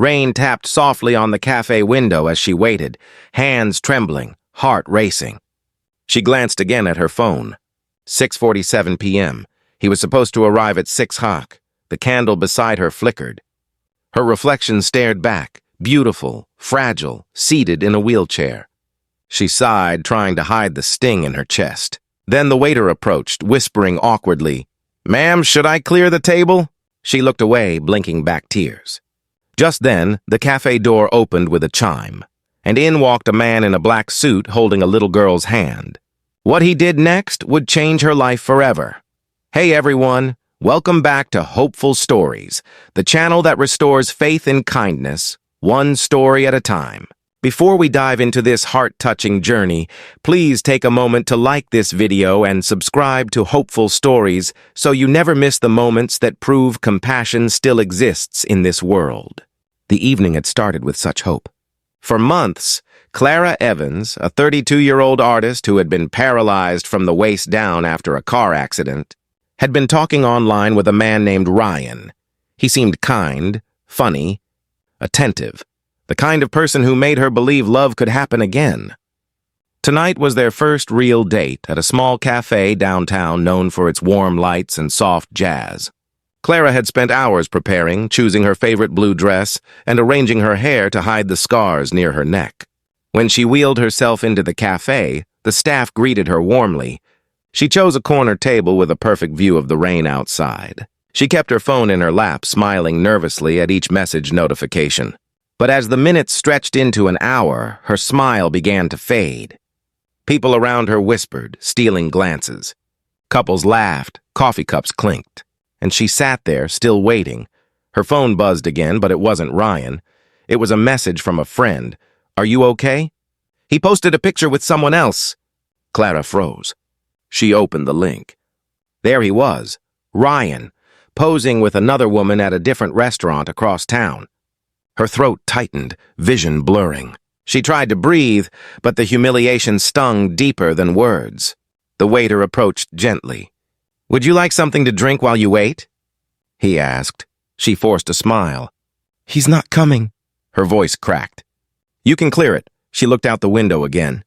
Rain tapped softly on the cafe window as she waited, hands trembling, heart racing. She glanced again at her phone. 6:47 p.m. He was supposed to arrive at 6:00. The candle beside her flickered. Her reflection stared back, beautiful, fragile, seated in a wheelchair. She sighed, trying to hide the sting in her chest. Then the waiter approached, whispering awkwardly, "Ma'am, should I clear the table?" She looked away, blinking back tears. Just then, the cafe door opened with a chime, and in walked a man in a black suit holding a little girl's hand. What he did next would change her life forever. Hey everyone, welcome back to Hopeful Stories, the channel that restores faith in kindness, one story at a time. Before we dive into this heart-touching journey, please take a moment to like this video and subscribe to Hopeful Stories so you never miss the moments that prove compassion still exists in this world. The evening had started with such hope. For months, Clara Evans, a 32-year-old artist who had been paralyzed from the waist down after a car accident, had been talking online with a man named Ryan. He seemed kind, funny, attentive. The kind of person who made her believe love could happen again. Tonight was their first real date at a small cafe downtown known for its warm lights and soft jazz. Clara had spent hours preparing, choosing her favorite blue dress, and arranging her hair to hide the scars near her neck. When she wheeled herself into the cafe, the staff greeted her warmly. She chose a corner table with a perfect view of the rain outside. She kept her phone in her lap, smiling nervously at each message notification. But as the minutes stretched into an hour, her smile began to fade. People around her whispered, stealing glances. Couples laughed, coffee cups clinked, and she sat there, still waiting. Her phone buzzed again, but it wasn't Ryan. It was a message from a friend. "Are you okay?" "He posted a picture with someone else." Clara froze. She opened the link. There he was, Ryan, posing with another woman at a different restaurant across town. Her throat tightened, vision blurring. She tried to breathe, but the humiliation stung deeper than words. The waiter approached gently. "Would you like something to drink while you wait?" he asked. She forced a smile. "He's not coming." Her voice cracked. "You can clear it." She looked out the window again.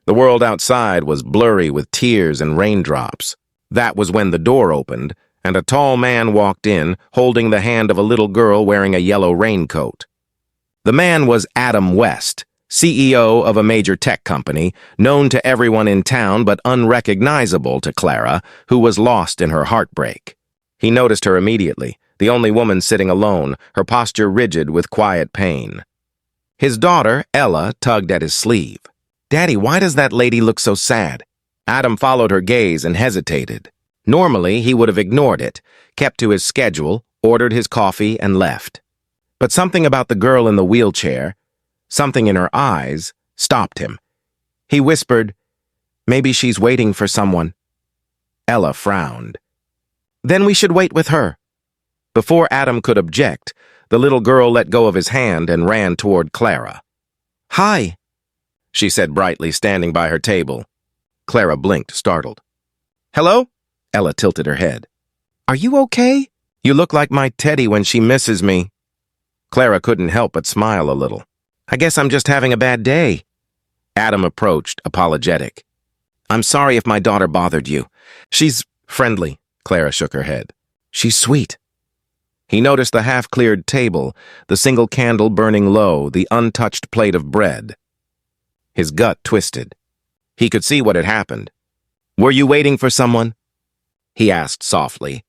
The world outside was blurry with tears and raindrops. That was when the door opened, and a tall man walked in, holding the hand of a little girl wearing a yellow raincoat. The man was Adam West, CEO of a major tech company, known to everyone in town but unrecognizable to Clara, who was lost in her heartbreak. He noticed her immediately, the only woman sitting alone, her posture rigid with quiet pain. His daughter, Ella, tugged at his sleeve. "Daddy, why does that lady look so sad?" Adam followed her gaze and hesitated. Normally, he would have ignored it, kept to his schedule, ordered his coffee, and left. But something about the girl in the wheelchair, something in her eyes, stopped him. He whispered, "Maybe she's waiting for someone." Ella frowned. "Then we should wait with her." Before Adam could object, the little girl let go of his hand and ran toward Clara. "Hi," she said brightly, standing by her table. Clara blinked, startled. "Hello?" Ella tilted her head. "Are you okay? You look like my Teddy when she misses me." Clara couldn't help but smile a little. "I guess I'm just having a bad day." Adam approached, apologetic. "I'm sorry if my daughter bothered you. She's friendly." Clara shook her head. "She's sweet." He noticed the half-cleared table, the single candle burning low, the untouched plate of bread. His gut twisted. He could see what had happened. "Were you waiting for someone?" he asked softly.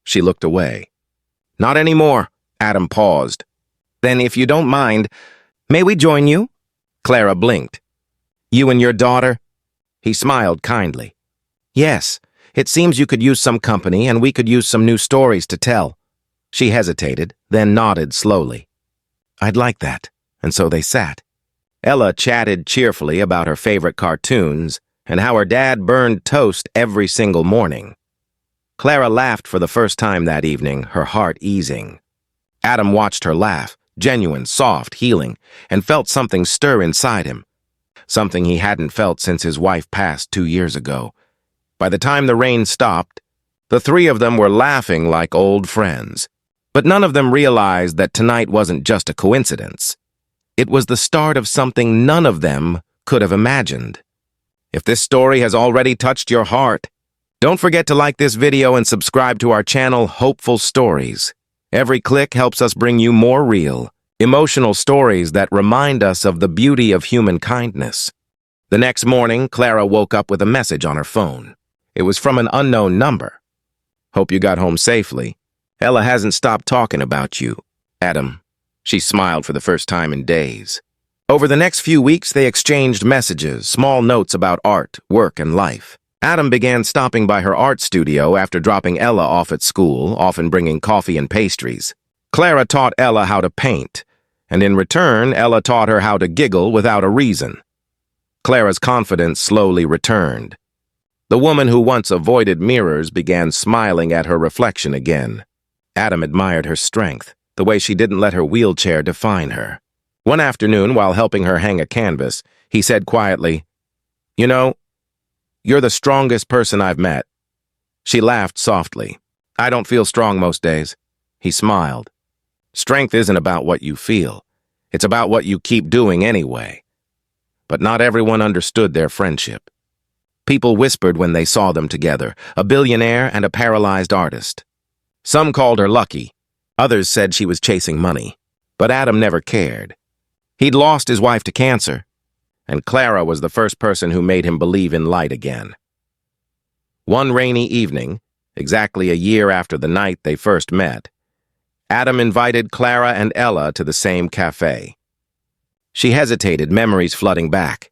She looked away. "Not anymore." Adam paused. "Then if you don't mind, may we join you?" Clara blinked. "You and your daughter?" He smiled kindly. "Yes, it seems you could use some company and we could use some new stories to tell." She hesitated, then nodded slowly. "I'd like that." And so they sat. Ella chatted cheerfully about her favorite cartoons and how her dad burned toast every single morning. Clara laughed for the first time that evening, her heart easing. Adam watched her laugh, genuine, soft, healing, and felt something stir inside him. Something he hadn't felt since his wife passed 2 years ago. By the time the rain stopped, the three of them were laughing like old friends. But none of them realized that tonight wasn't just a coincidence. It was the start of something none of them could have imagined. If this story has already touched your heart, don't forget to like this video and subscribe to our channel, Hopeful Stories. Every click helps us bring you more real, emotional stories that remind us of the beauty of human kindness. The next morning, Clara woke up with a message on her phone. It was from an unknown number. "Hope you got home safely. Ella hasn't stopped talking about you, Adam." She smiled for the first time in days. Over the next few weeks, they exchanged messages, small notes about art, work, and life. Adam began stopping by her art studio after dropping Ella off at school, often bringing coffee and pastries. Clara taught Ella how to paint, and in return, Ella taught her how to giggle without a reason. Clara's confidence slowly returned. The woman who once avoided mirrors began smiling at her reflection again. Adam admired her strength, the way she didn't let her wheelchair define her. One afternoon, while helping her hang a canvas, he said quietly, "You know, you're the strongest person I've met." She laughed softly. "I don't feel strong most days." He smiled. "Strength isn't about what you feel. It's about what you keep doing anyway." But not everyone understood their friendship. People whispered when they saw them together, a billionaire and a paralyzed artist. Some called her lucky. Others said she was chasing money. But Adam never cared. He'd lost his wife to cancer, and Clara was the first person who made him believe in light again. One rainy evening, exactly a year after the night they first met, Adam invited Clara and Ella to the same cafe. She hesitated, memories flooding back.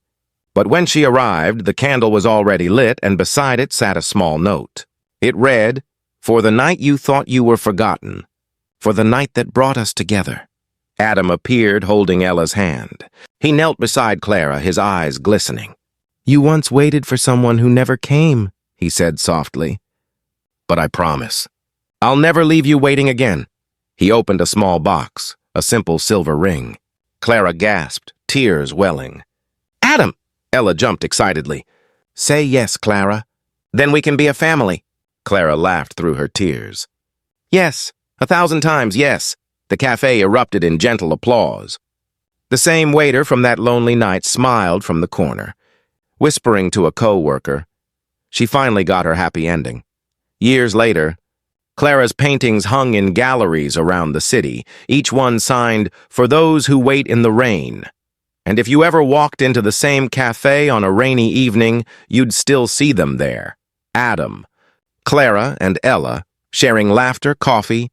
But when she arrived, the candle was already lit, and beside it sat a small note. It read, "For the night you thought you were forgotten, for the night that brought us together." Adam appeared holding Ella's hand. He knelt beside Clara, his eyes glistening. "You once waited for someone who never came," he said softly. "But I promise, I'll never leave you waiting again." He opened a small box, a simple silver ring. Clara gasped, tears welling. "Adam!" Ella jumped excitedly. "Say yes, Clara. Then we can be a family." Clara laughed through her tears. "Yes, 1,000 times yes." The cafe erupted in gentle applause. The same waiter from that lonely night smiled from the corner, whispering to a co-worker. She finally got her happy ending. Years later, Clara's paintings hung in galleries around the city, each one signed, "For those who wait in the rain." And if you ever walked into the same cafe on a rainy evening, you'd still see them there. Adam, Clara, and Ella, sharing laughter, coffee,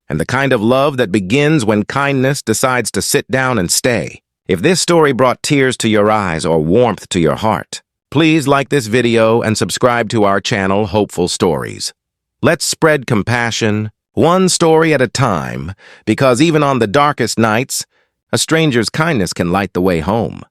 and the kind of love that begins when kindness decides to sit down and stay. If this story brought tears to your eyes or warmth to your heart, please like this video and subscribe to our channel, Hopeful Stories. Let's spread compassion, one story at a time, because even on the darkest nights, a stranger's kindness can light the way home.